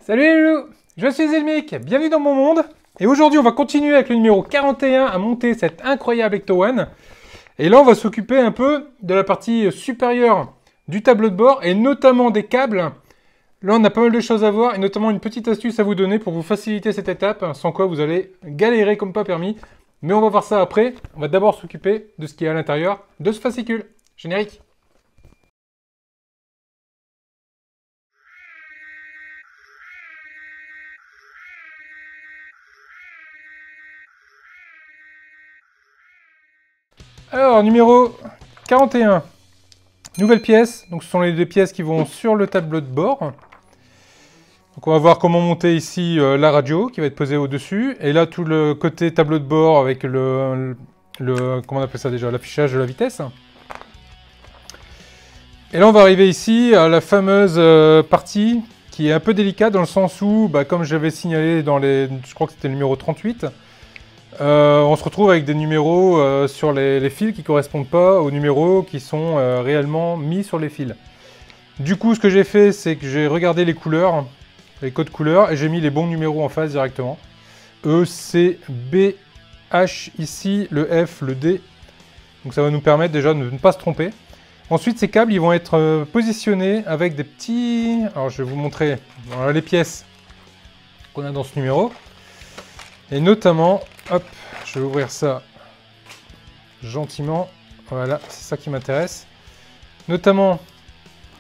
Salut les loulous, je suis Zelmic, bienvenue dans mon monde. Et aujourd'hui on va continuer avec le numéro 41 à monter cette incroyable Ecto One. Et là on va s'occuper un peu de la partie supérieure du tableau de bord et notamment des câbles. Là on a pas mal de choses à voir et notamment une petite astuce à vous donner pour vous faciliter cette étape, sans quoi vous allez galérer comme pas permis. Mais on va voir ça après, on va d'abord s'occuper de ce qui est à l'intérieur de ce fascicule. Générique. Alors, numéro 41. Nouvelle pièce. Donc, ce sont les deux pièces qui vont sur le tableau de bord. Donc, on va voir comment monter ici la radio qui va être posée au-dessus. Et là, tout le côté tableau de bord avec comment on appelle ça déjà, l'affichage de la vitesse. Et là, on va arriver ici à la fameuse partie qui est un peu délicate dans le sens où, comme j'avais signalé dans je crois que c'était le numéro 38, on se retrouve avec des numéros sur les fils qui ne correspondent pas aux numéros qui sont réellement mis sur les fils. Du coup, ce que j'ai fait, c'est que j'ai regardé les couleurs, les codes couleurs, et j'ai mis les bons numéros en face directement. E, C, B, H ici, le F, le D. Donc ça va nous permettre déjà de ne pas se tromper. Ensuite, ces câbles, ils vont être positionnés avec des petits... Alors, je vais vous montrer voilà, les pièces qu'on a dans ce numéro. Et notamment, hop, je vais ouvrir ça gentiment. Voilà, c'est ça qui m'intéresse. Notamment,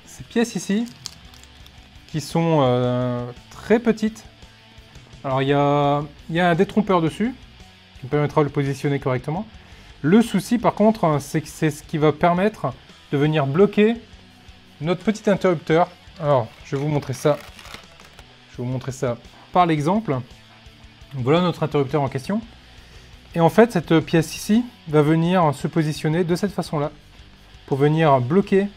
ces pièces ici, qui sont très petites. Alors, il y a un détrompeur dessus, qui me permettra de le positionner correctement. Le souci, par contre, c'est que c'est ce qui va permettre de venir bloquer notre petit interrupteur. Alors, je vais vous montrer ça. Je vais vous montrer ça par l'exemple. Voilà notre interrupteur en question. Et en fait, cette pièce ici va venir se positionner de cette façon-là pour venir bloquer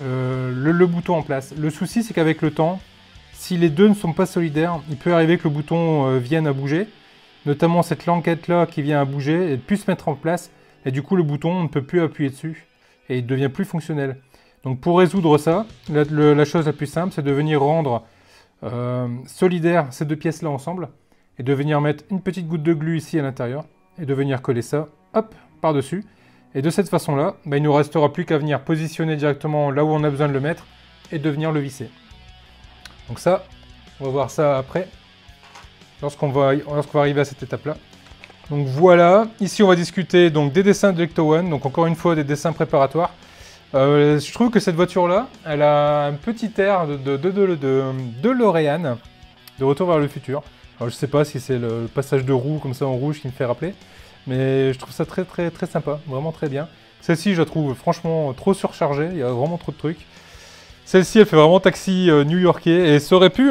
le bouton en place. Le souci, c'est qu'avec le temps, si les deux ne sont pas solidaires, il peut arriver que le bouton vienne à bouger, notamment cette languette-là qui vient à bouger et puisse se mettre en place. Et du coup, le bouton, on ne peut plus appuyer dessus et il devient plus fonctionnel. Donc pour résoudre ça, la chose la plus simple, c'est de venir rendre solidaire ces deux pièces-là ensemble et de venir mettre une petite goutte de glu ici à l'intérieur et de venir coller ça, hop, par-dessus. Et de cette façon-là, il ne nous restera plus qu'à venir positionner directement là où on a besoin de le mettre et de venir le visser. Donc ça, on va voir ça après, lorsqu'on va arriver à cette étape-là. Donc voilà, ici on va discuter donc, des dessins de l'Ecto One, donc encore une fois des dessins préparatoires. Je trouve que cette voiture-là, elle a un petit air de DeLorean, de Retour vers le futur. Alors, je sais pas si c'est le passage de roue comme ça en rouge qui me fait rappeler, mais je trouve ça très très très sympa, vraiment très bien. Celle-ci, je la trouve franchement trop surchargée, il y a vraiment trop de trucs. Celle-ci, elle fait vraiment taxi new-yorkais, et ça aurait pu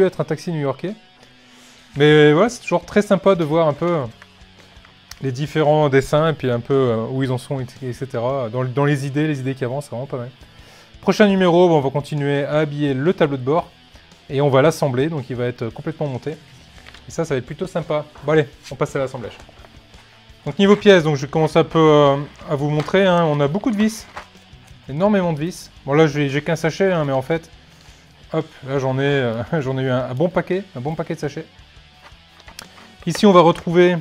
être un taxi new-yorkais. Mais voilà, c'est toujours très sympa de voir un peu les différents dessins, et puis un peu où ils en sont, etc. Dans les idées qui avancent, c'est vraiment pas mal. Prochain numéro, on va continuer à habiller le tableau de bord, et on va l'assembler, donc il va être complètement monté. Et ça va être plutôt sympa. Bon allez, on passe à l'assemblage. Donc niveau pièces, donc je vais commencer un peu à vous montrer. Hein. On a beaucoup de vis, énormément de vis. Bon là j'ai qu'un sachet, hein, mais en fait, hop, là j'en ai eu un bon paquet de sachets. Ici on va retrouver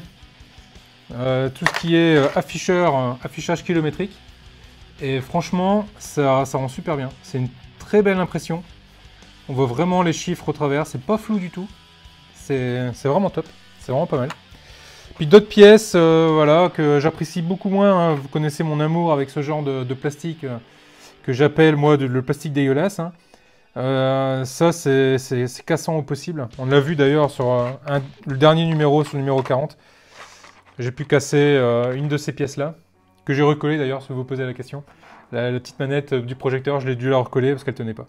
tout ce qui est affichage kilométrique. Et franchement, ça rend super bien. C'est une très belle impression. On voit vraiment les chiffres au travers, c'est pas flou du tout. C'est vraiment top, c'est vraiment pas mal. Puis d'autres pièces voilà, que j'apprécie beaucoup moins. Hein. Vous connaissez mon amour avec ce genre de plastique que j'appelle moi le plastique dégueulasse. Hein. Ça, c'est cassant au possible. On l'a vu d'ailleurs sur le dernier numéro, sur le numéro 40. J'ai pu casser une de ces pièces-là, que j'ai recollée d'ailleurs, si vous vous posez la question. La petite manette du projecteur, je l'ai dû la recoller parce qu'elle tenait pas.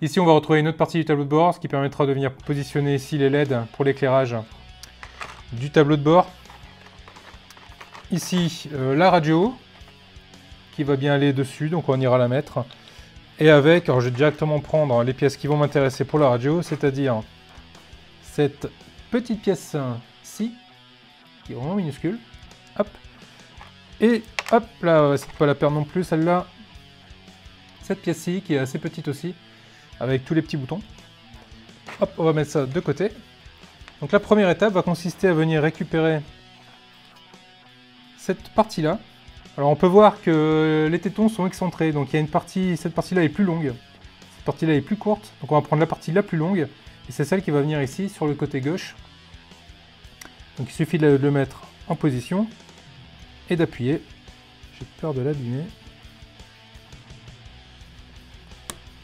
Ici, on va retrouver une autre partie du tableau de bord, ce qui permettra de venir positionner ici les LED pour l'éclairage du tableau de bord. Ici, la radio, qui va bien aller dessus, donc on ira la mettre. Et avec, alors je vais directement prendre les pièces qui vont m'intéresser pour la radio, c'est-à-dire cette petite pièce-ci, qui est vraiment minuscule. Hop. Et hop, là, c'est pas la perdre non plus, celle-là. Cette pièce-ci, qui est assez petite aussi, avec tous les petits boutons. Hop, on va mettre ça de côté. Donc la première étape va consister à venir récupérer cette partie-là. Alors on peut voir que les tétons sont excentrés, donc il y a une partie, cette partie-là est plus longue, cette partie-là est plus courte, donc on va prendre la partie la plus longue, et c'est celle qui va venir ici sur le côté gauche. Donc il suffit de le mettre en position et d'appuyer. J'ai peur de l'abîmer.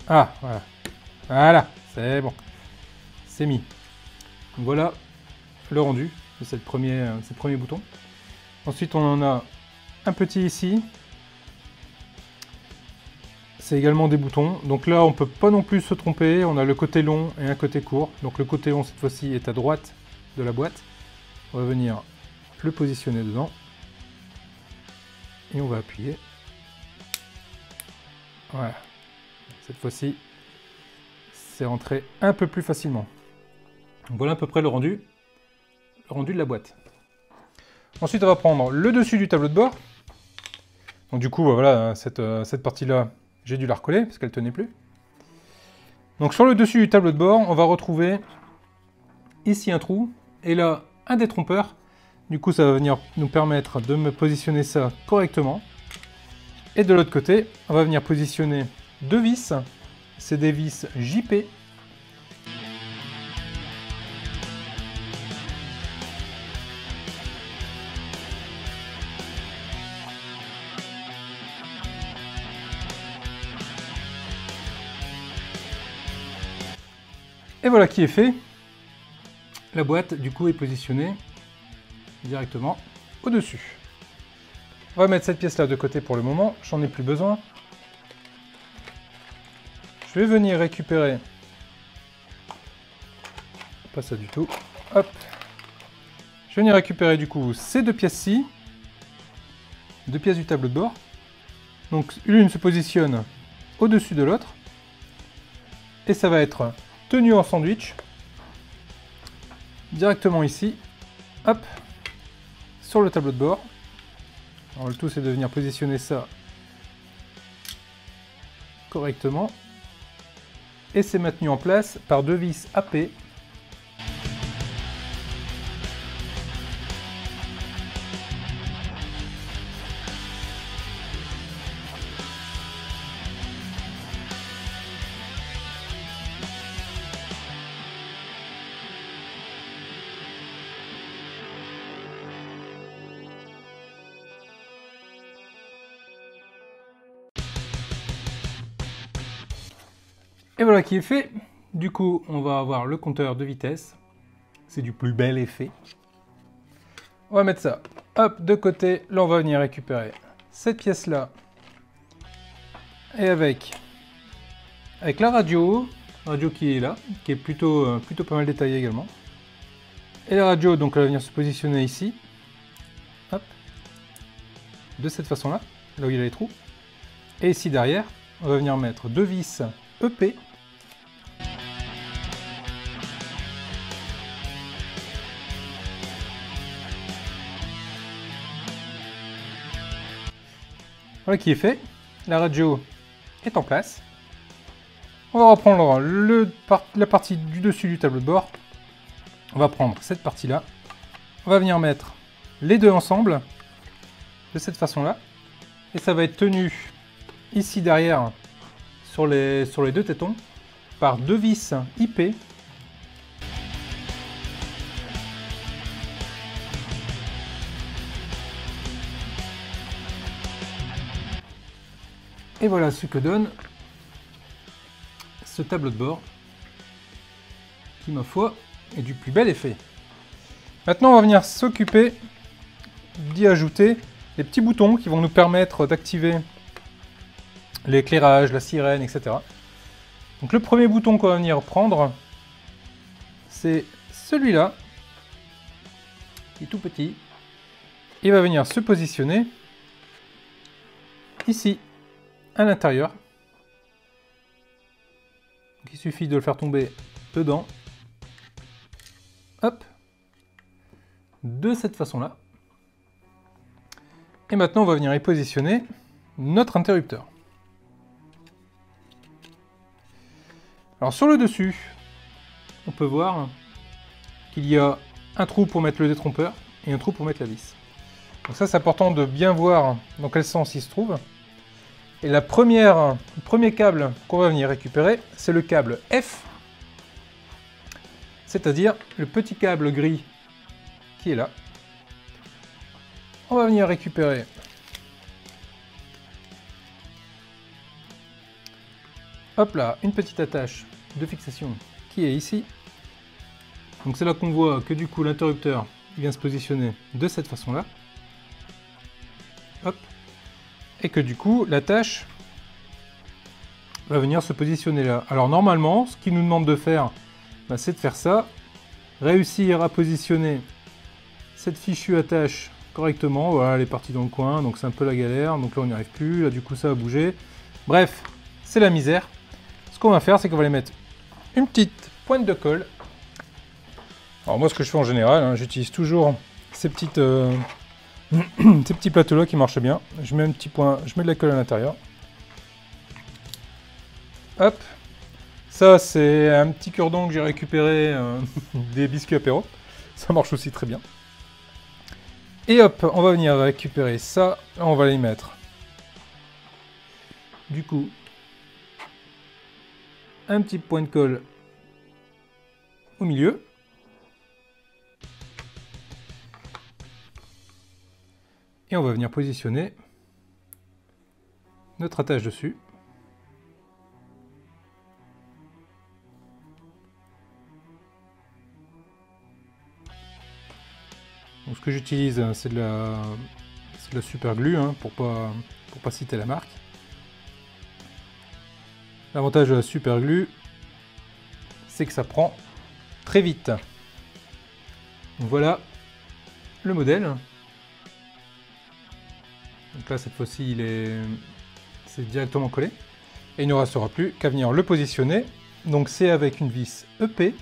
Ah, voilà. Voilà, c'est bon. C'est mis. Donc voilà le rendu de ces premiers boutons. Ensuite, on en a un petit ici. C'est également des boutons. Donc là, on ne peut pas non plus se tromper. On a le côté long et un côté court. Donc le côté long, cette fois-ci, est à droite de la boîte. On va venir le positionner dedans. Et on va appuyer. Voilà. Cette fois-ci, c'est rentré un peu plus facilement. Donc voilà à peu près le rendu de la boîte. Ensuite, on va prendre le dessus du tableau de bord. Donc du coup, voilà, cette partie-là, j'ai dû la recoller parce qu'elle tenait plus. Donc sur le dessus du tableau de bord, on va retrouver ici un trou et là un détrompeur. Du coup, ça va venir nous permettre de me positionner ça correctement. Et de l'autre côté, on va venir positionner deux vis. C'est des vis JP. Et voilà qui est fait. La boîte, du coup, est positionnée directement au-dessus. On va mettre cette pièce-là de côté pour le moment. J'en ai plus besoin. Je vais venir récupérer... Pas ça du tout. Hop. Je vais venir récupérer, du coup, ces deux pièces-ci. Deux pièces du tableau de bord. Donc, l'une se positionne au-dessus de l'autre. Et ça va être tenu en sandwich. Directement ici. Hop. Sur le tableau de bord. Alors, le tout, c'est de venir positionner ça correctement. Et c'est maintenu en place par deux vis AP. Et voilà qui est fait. Du coup, on va avoir le compteur de vitesse. C'est du plus bel effet. On va mettre ça, hop, de côté. Là, on va venir récupérer cette pièce-là. Et avec la radio qui est là, qui est plutôt pas mal détaillée également. Et la radio, donc, elle va venir se positionner ici. Hop. De cette façon-là, là où il y a les trous. Et ici, derrière, on va venir mettre deux vis EP. Voilà qui est fait. La radio est en place. On va reprendre la partie du dessus du tableau de bord. On va prendre cette partie-là. On va venir mettre les deux ensemble de cette façon-là. Et ça va être tenu ici derrière sur les deux tétons par deux vis IP. Et voilà ce que donne ce tableau de bord qui, ma foi, est du plus bel effet. Maintenant, on va venir s'occuper d'y ajouter les petits boutons qui vont nous permettre d'activer l'éclairage, la sirène, etc. Donc le premier bouton qu'on va venir prendre, c'est celui-là, qui est tout petit. Il va venir se positionner ici, à l'intérieur. Donc, il suffit de le faire tomber dedans. Hop. De cette façon-là. Et maintenant, on va venir y positionner notre interrupteur. Alors sur le dessus, on peut voir qu'il y a un trou pour mettre le détrompeur et un trou pour mettre la vis. Donc ça, c'est important de bien voir dans quel sens il se trouve. Et le premier câble qu'on va venir récupérer, c'est le câble F, c'est-à-dire le petit câble gris qui est là. On va venir récupérer hop là, une petite attache de fixation qui est ici. Donc c'est là qu'on voit que du coup l'interrupteur vient se positionner de cette façon-là. Hop. Et que du coup l'attache va venir se positionner là. Alors normalement, ce qu'il nous demande de faire, bah, c'est de faire ça. Réussir à positionner cette fichue attache correctement. Voilà, elle est partie dans le coin, donc c'est un peu la galère. Donc là on n'y arrive plus, là du coup ça a bougé. Bref, c'est la misère. Ce qu'on va faire, c'est qu'on va les mettre une petite pointe de colle. Alors moi ce que je fais en général, hein, j'utilise toujours ces petites ces petits plateaux là qui marchent bien. Je mets un petit point, je mets de la colle à l'intérieur. Hop. Ça c'est un petit cure-dent que j'ai récupéré des biscuits apéro. Ça marche aussi très bien. Et hop, on va venir récupérer ça. Là, on va les mettre. Du coup, un petit point de colle au milieu. Et on va venir positionner notre attache dessus. Donc ce que j'utilise, c'est de la super glue, hein, pour pas citer la marque. L'avantage de la super glue, c'est que ça prend très vite. Donc voilà le modèle. Donc là, cette fois-ci, c'est directement collé. Et il ne restera plus qu'à venir le positionner. Donc c'est avec une vis EP.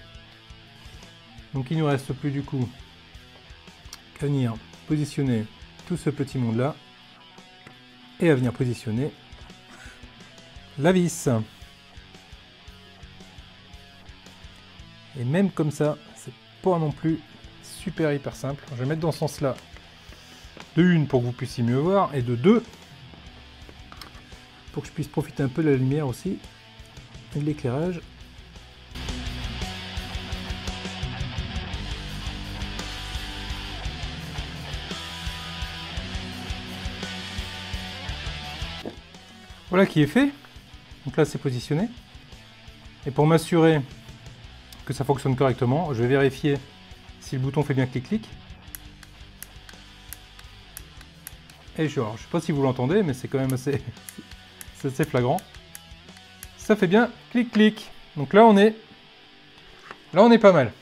Donc il ne nous reste plus du coup qu'à venir positionner tout ce petit monde-là. Et à venir positionner la vis. Et même comme ça, c'est pas non plus super hyper simple. Je vais mettre dans ce sens-là. De une pour que vous puissiez mieux voir, et de deux pour que je puisse profiter un peu de la lumière aussi et de l'éclairage. Voilà qui est fait. Donc là c'est positionné. Et pour m'assurer que ça fonctionne correctement, je vais vérifier si le bouton fait bien clic-clic. Et je ne sais pas si vous l'entendez, mais c'est quand même assez flagrant. Ça fait bien clic-clic. Donc là on est pas mal.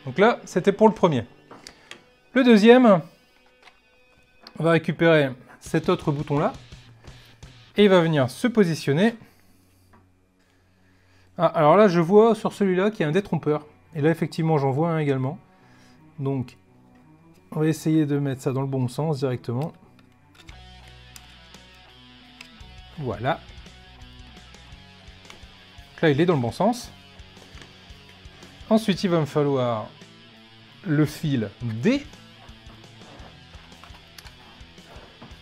Donc là, c'était pour le premier. Le deuxième, on va récupérer cet autre bouton-là. Et il va venir se positionner. Ah, alors là, je vois sur celui-là qu'il y a un détrompeur. Et là, effectivement, j'en vois un également. Donc, on va essayer de mettre ça dans le bon sens directement. Voilà. Donc là, il est dans le bon sens. Ensuite, il va me falloir le fil D.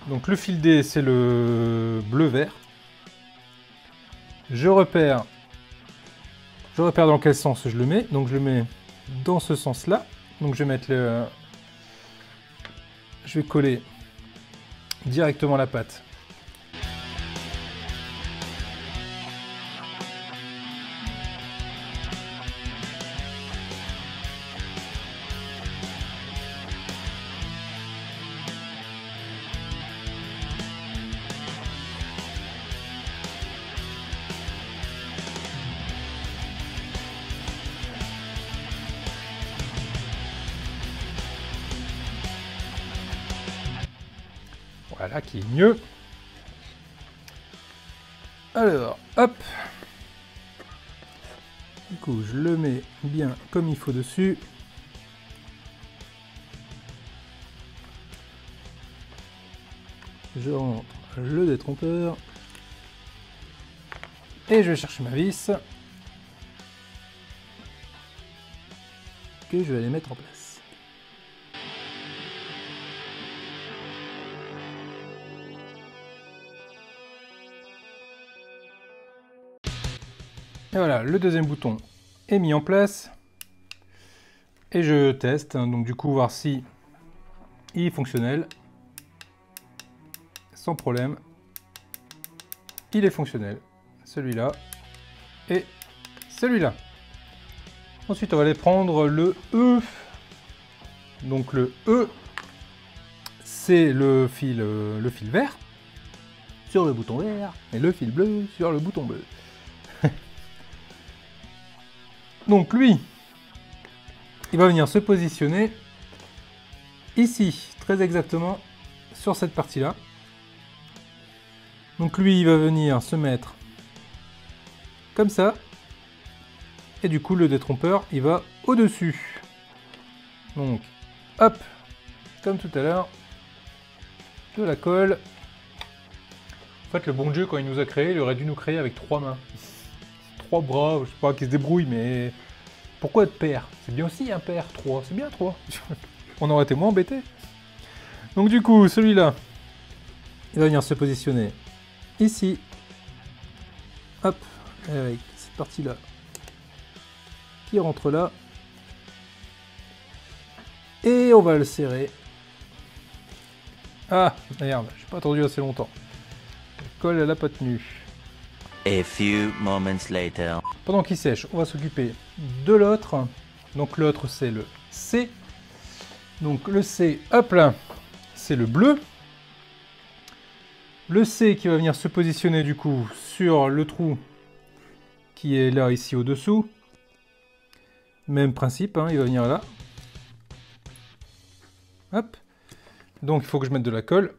Donc le fil D, c'est le bleu-vert. Je repère dans quel sens je le mets. Donc je le mets dans ce sens-là. Donc je vais mettre je vais coller directement la patte. Voilà qui est mieux. Alors, hop. Du coup, je le mets bien comme il faut dessus. Je rentre le détrompeur. Et je vais chercher ma vis. que je vais les mettre en place. Et voilà, le deuxième bouton est mis en place. Et je teste, hein, donc du coup voir si il est fonctionnel. Sans problème. Il est fonctionnel. Celui-là et celui-là. Ensuite, on va aller prendre le E. Donc le E, c'est le fil vert sur le bouton vert et le fil bleu sur le bouton bleu. Donc lui, il va venir se positionner ici, très exactement sur cette partie-là. Donc lui, il va venir se mettre comme ça. Et du coup, le détrompeur, il va au-dessus. Donc, hop, comme tout à l'heure, de la colle. En fait, le bon Dieu, quand il nous a créé, il aurait dû nous créer avec 3 mains. 3 bras, je sais pas, qui se débrouillent, mais pourquoi être pair? C'est bien aussi un pair, 3, c'est bien 3. On aurait été moins embêtés. Donc du coup, celui-là, il va venir se positionner ici. Hop, avec cette partie-là qui rentre là. Et on va le serrer. Ah, merde, j'ai pas attendu assez longtemps. La colle, elle a pas tenu. A few moments later. Pendant qu'il sèche, on va s'occuper de l'autre. Donc l'autre, c'est le C. Donc le C, hop là, c'est le bleu. Le C qui va venir se positionner du coup sur le trou qui est là, ici au-dessous. Même principe, hein, il va venir là. Hop. Donc il faut que je mette de la colle.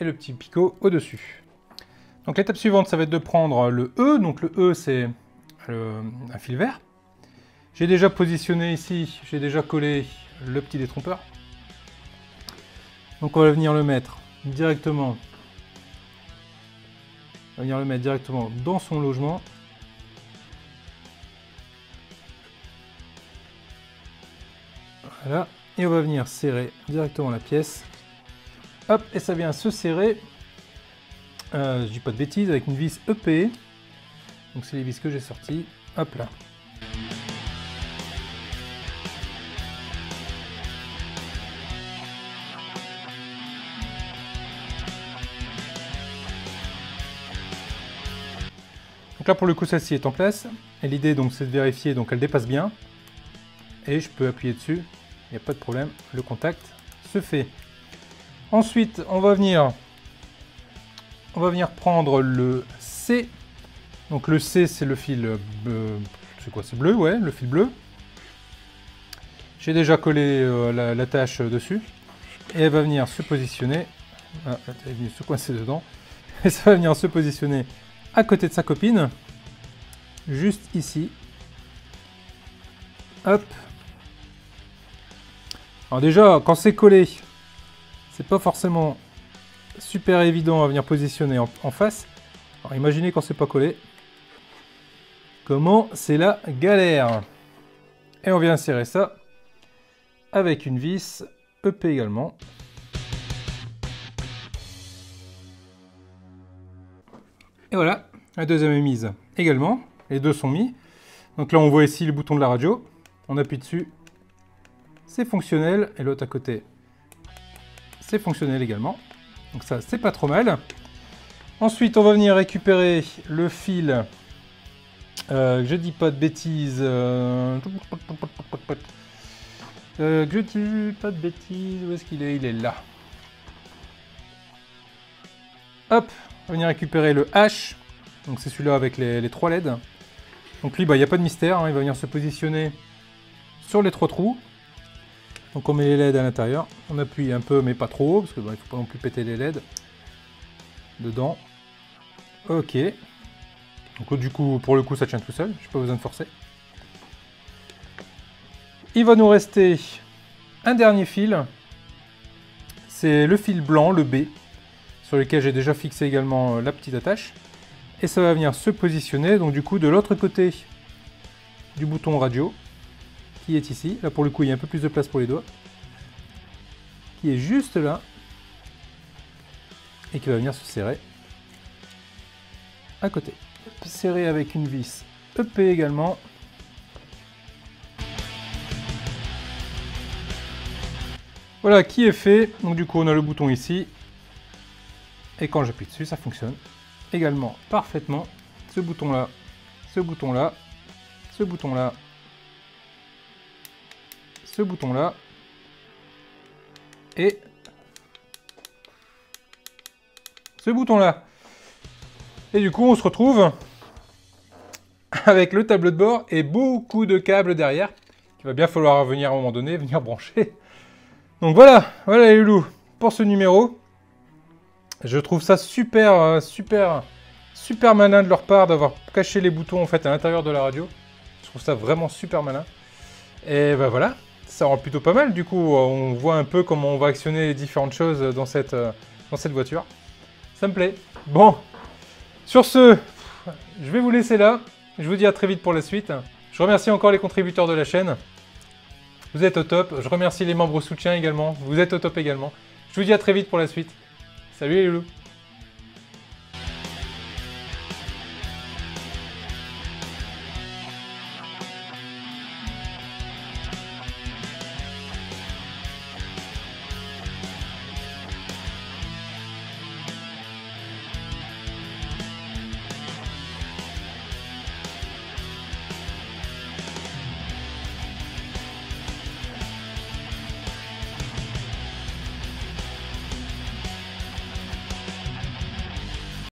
Et le petit picot au-dessus. Donc l'étape suivante, ça va être de prendre le E. Donc le E, c'est un fil vert. J'ai déjà positionné ici, j'ai déjà collé le petit détrompeur. Donc on va venir le mettre directement. On va venir le mettre directement dans son logement. Voilà. Et on va venir serrer directement la pièce. Hop, et ça vient se serrer. Je dis pas de bêtises, avec une vis EP. Donc c'est les vis que j'ai sorties. Hop là. Donc là pour le coup celle-ci est en place. Et l'idée donc c'est de vérifier donc elle dépasse bien. Et je peux appuyer dessus. Il n'y a pas de problème. Le contact se fait. Ensuite on va venir prendre le C. Donc le C, c'est le fil... c'est quoi? C'est bleu, ouais, le fil bleu. J'ai déjà collé la tâche dessus. Et elle va venir se positionner... Ah, elle est venue se coincer dedans. Et ça va venir se positionner à côté de sa copine. Juste ici. Hop. Alors déjà, quand c'est collé, c'est pas forcément super évident à venir positionner en face. Alors imaginez quand c'est pas collé. Comment c'est la galère. Et on vient insérer ça avec une vis EP également. Et voilà, la deuxième est mise également. Les deux sont mis. Donc là on voit ici le bouton de la radio. On appuie dessus. C'est fonctionnel. Et l'autre à côté, c'est fonctionnel également. Donc ça, c'est pas trop mal. Ensuite, on va venir récupérer le fil. Je dis pas de bêtises. Je dis pas de bêtises. Où est-ce qu'il est? Il est là. Hop, on va venir récupérer le H. Donc c'est celui-là avec les 3 LED. Donc lui, il n'y a pas de mystère. Hein, il va venir se positionner sur les 3 trous. Donc on met les LED à l'intérieur, on appuie un peu mais pas trop, parce qu'il ne faut pas non plus péter les LED dedans. Ok. Donc du coup, pour le coup, ça tient tout seul, je n'ai pas besoin de forcer. Il va nous rester un dernier fil. C'est le fil blanc, le B, sur lequel j'ai déjà fixé également la petite attache. Et ça va venir se positionner, donc du coup, de l'autre côté du bouton radio. qui est ici. Là pour le coup il y a un peu plus de place pour les doigts. Qui est juste là. Et qui va venir se serrer à côté. Serré avec une vis EP également. Voilà qui est fait. Donc du coup on a le bouton ici. Et quand j'appuie dessus ça fonctionne également parfaitement. Ce bouton là, ce bouton là, ce bouton là, ce bouton là. Et ce bouton là. Et du coup on se retrouve avec le tableau de bord et beaucoup de câbles derrière qu'il va bien falloir venir à un moment donné, venir brancher. Donc voilà, voilà les loulous pour ce numéro. Je trouve ça super malin de leur part d'avoir caché les boutons en fait à l'intérieur de la radio. Je trouve ça vraiment super malin. Et ben voilà, ça rend plutôt pas mal. Du coup, on voit un peu comment on va actionner les différentes choses dans cette voiture. Ça me plaît. Bon, sur ce, je vais vous laisser là. Je vous dis à très vite pour la suite. Je remercie encore les contributeurs de la chaîne. Vous êtes au top. Je remercie les membres soutien également. Vous êtes au top également. Je vous dis à très vite pour la suite. Salut les loulous.